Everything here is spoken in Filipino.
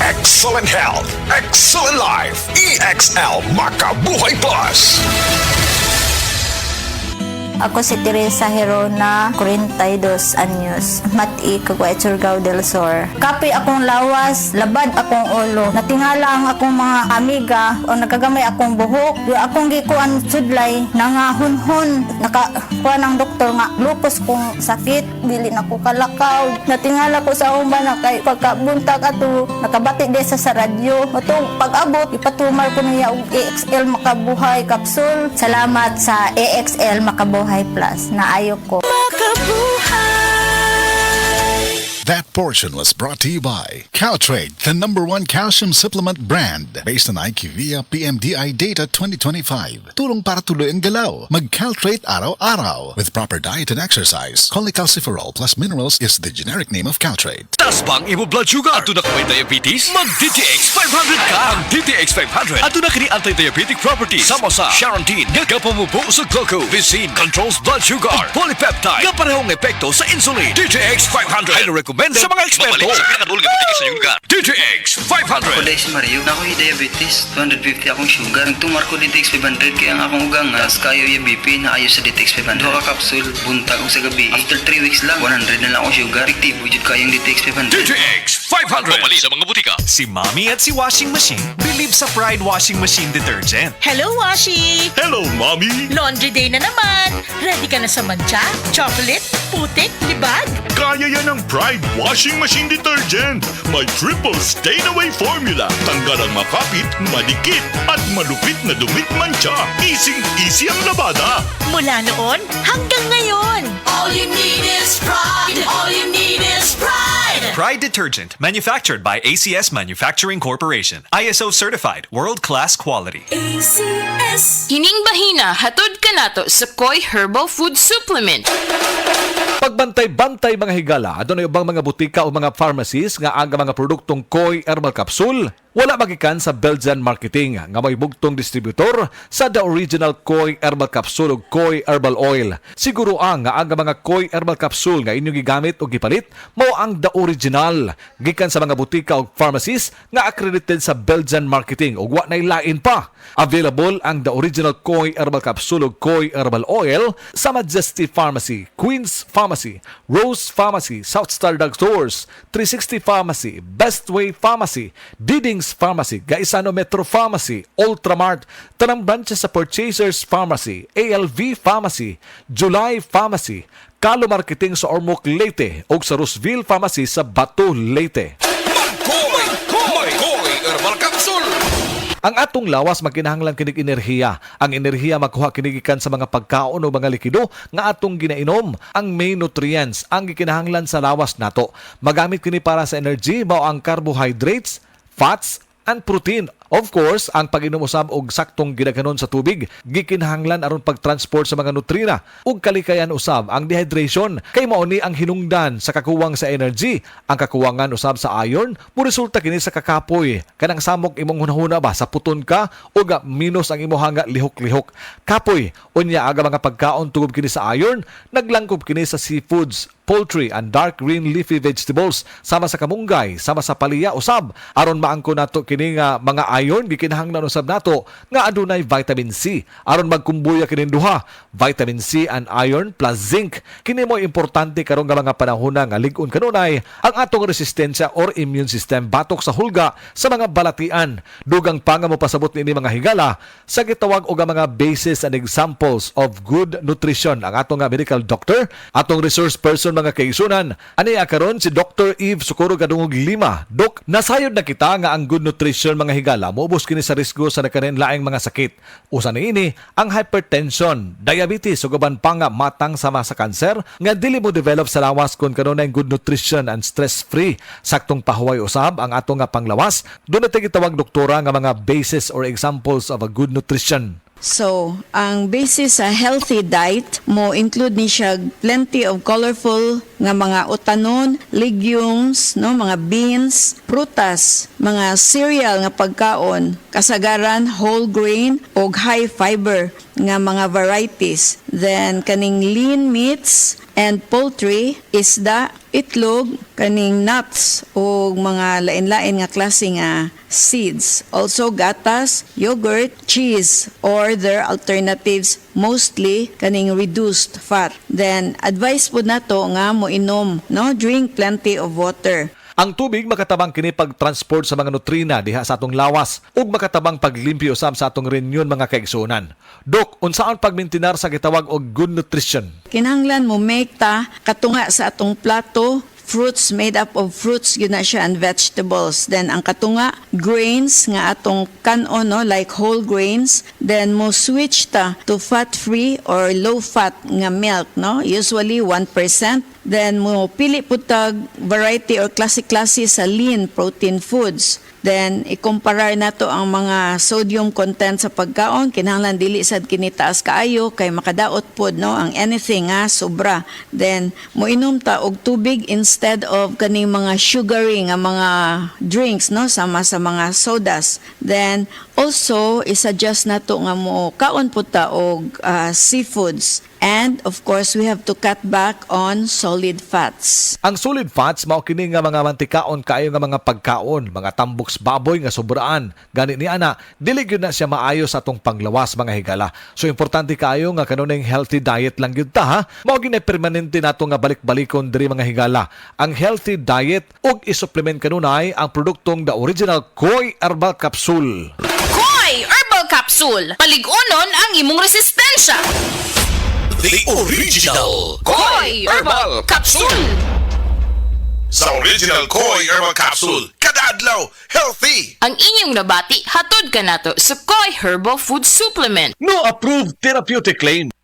Excellent health, excellent life. EXL Makabuhay Plus. Ako si Teresa Herona, 42 anyos, Mati, Caguay, Surigao del Sur. Kapi akong lawas, labad akong ulo. Natingala ang akong mga amiga o nagagamay akong buhok. Yung akong gikuan sudlay, nangahunhon. Nakakuha ng doktor nga, lupus kong sakit, dili na ko kalakaw. Natingala ko sa umba na kay pagkabuntag ato, nakabati din sa radyo. Itong pag-abot, ipatumar ko niya og EXL Makabuhay Capsule. Salamat sa EXL Makabuhay Plus na ayok ko. That portion was brought to you by Caltrate, the #1 calcium supplement brand based on IQVIA PMDI data 2025. Tulong para tuloy ang galaw. Mag-Caltrate araw-araw. With proper diet and exercise, cholecalciferol plus minerals is the generic name of Caltrate. Taas bang imo blood sugar? Ato na kami diabetes? Mag-DTX 500 ka! Ang DTX 500 ato na kini anti-diabetic properties. Sama sa Charantine, nga kapamubo sa glucose. Visin controls blood sugar. Polypeptide, nga parehong epekto sa insulin. DTX 500 ay recommended sa mga eksperto. DTX 500. Ako dahil si Mario, na ako'y diabetes. 250 akong sugar. Nagtumar ko DTX 500 kaya ang akong ugang as kayo yung BP na ayaw sa DTX 500. Dua ka kapsul, buntag ko sa gabi. After 3 weeks lang, 100 na lang akong sugar. Efektibo yun kayong DTX 500. DTX 500. Pamali sa mga butika. Si Mommy at si Washing Machine believe sa Pride Washing Machine Detergent. Hello, Washi! Hello, Mommy. Laundry day na naman! Ready ka na sa mancha, chocolate, putik, libag? Kaya yan ang Pride Washing Machine Detergent. May triple stain-away formula. Tanggal ang makapit, madikit, at malupit na dumit mancha. Easy ang labada. Mula noon hanggang ngayon. All you need is pride. All you need is pride. Pride Detergent, manufactured by ACS Manufacturing Corporation. ISO certified, world-class quality. ACS. Hining bahina, hatod ka nato sa Koi Herbal Food Supplement. Pagbantay-bantay mga higala, adunay ubang mga butika o mga pharmacies nga aga mga produktong Koi Herbal Capsule wala magikan sa Belgian Marketing nga may bugtong distributor sa the original Koi Herbal Capsule o Koi Herbal Oil. Siguro ang nga aga mga Koi Herbal Capsule nga inyong gigamit o gipalit mao ang the original gikan sa mga butika o pharmacies nga accredited sa Belgian Marketing o wa nay lain pa. Available ang the original Koi Herbal Capsule o Koi Herbal Oil sa Majesty Pharmacy, Queen's Pharmacy, Rose Pharmacy, South Star Drug Stores, 360 Pharmacy, Bestway Pharmacy, Diding's Pharmacy, Gaisano Metro Pharmacy, Ultramart, tanang branches sa Purchasers Pharmacy, ALV Pharmacy, July Pharmacy, Kalo Marketing sa Ormoc Leyte o sa Rooseville Pharmacy sa Batu Leyte. Koi Herbal Capsule. Ang atong lawas magkinahanglan kinig enerhiya. Ang enerhiya makuha kinigikan sa mga pagkaon o mga likido nga atong ginainom. Ang main nutrients ang gikinahanglan sa lawas nato. Magamit kini para sa energy mao ang carbohydrates, fats, and protein. Of course, ang pag-inom usab og saktong gidaghanon sa tubig gikinahanglan aron pag-transport sa mga nutrina ug kalikayan usab ang dehydration kay mao ni ang hinungdan sa kakuwang sa energy. Ang kakuwangan usab sa iron mo resulta kini sa kakapoy kanang samok imong hunahuna ba sa puton ka ug minus ang imong hanga lihok-lihok. Kapoy unya aga mga pagkaon tungod kini sa iron, naglangkob kini sa seafoods, poultry and dark green leafy vegetables sama sa kamunggay, sama sa palaya usab aron maangko nato kini nga mga iron gikinahanglan usab nato nga adunay vitamin C aron magkumbuya kini duha, vitamin C and iron plus zinc. Kini mo importante karon nga mga panahon nga lig-on kanunay ang atong resistensya or immune system batok sa hulga sa mga balatian. Dugang pa nga mo pasabot ni mga higala sa gitawag og mga basis and examples of good nutrition ang atong medical doctor, atong resource person mga kaigsunan. Aniya karon si Dr. Eve Socorro Gadungog Lima. Dok, nasayod na kita nga ang good nutrition mga higala moubos kini sa risgo sa nakarenlaing mga sakit. Usa niini ang hypertension, diabetes ug uban pa nga matang sama sa kanser nga dili mo develop sa lawas kun kanunay good nutrition and stress-free. Saktong pahuway usab ang ato nga panglawas. Doon natin gitawag doktora nga mga basis or examples of a good nutrition. So, ang basis sa healthy diet mo include ni siya plenty of colorful nga mga utanon, legumes, no, mga beans, prutas, mga cereal nga pagkaon, kasagaran whole grain o high fiber nga mga varieties. Then kaning lean meats and poultry, isda, itlog, kaning nuts o mga lain-lain nga klase nga seeds. Also gatas, yogurt, cheese or their alternatives, mostly kaning reduced fat. Then advice po nato nga mo inom, no? Drink plenty of water. Ang tubig makatabang kini pag-transport sa mga nutrina diha sa atong lawas ug makatabang paglimpyo usab sa atong renyon mga kaigsuonan. Dok, unsaon pagmintinar sa gitawag og good nutrition? Kinahanglan mo make ta katunga sa atong plato, fruits made up of fruits yun na siya and vegetables. Then ang katunga grains nga atong kanon, no, like whole grains. Then mo switch ta to fat-free or low-fat nga milk, no, usually 1%. Then mo pili po tag variety or klase-klase sa lean protein foods. Then ikumparar nato ang mga sodium content sa pagkaon, kinahanglan dili sad kini taas kaayo kay makadaot pod, no, ang anything nga sobra. Then mo inom ta og tubig instead of kaning mga sugary nga mga drinks, no, sama sa mga sodas. Then also i-suggest nato nga mo kaon po ta og seafoods. And of course, we have to cut back on solid fats. Ang solid fats mao kini nga mga mantikaon kaayo nga mga pagkaon, mga tamboks baboy nga sobraan. Gani ni ana, dili gyud na siya maayo sa atong panglawas mga higala. So importante kaayo nga kanunay healthy diet lang gyud ta ha. Mao gyud permanente nato nga balik-balikon diri mga higala. Ang healthy diet ug i-supplement kanunay ang produktong the original Koi Herbal Capsule. Koi Herbal Capsule. Paligunon ang imong resistensya. The original Koi Herbal Capsule. Sa original Koi Herbal Capsule, kada adlaw, healthy. Ang inyong nabati hatod kanato sa Koi Herbal Food Supplement. No approved therapeutic claim.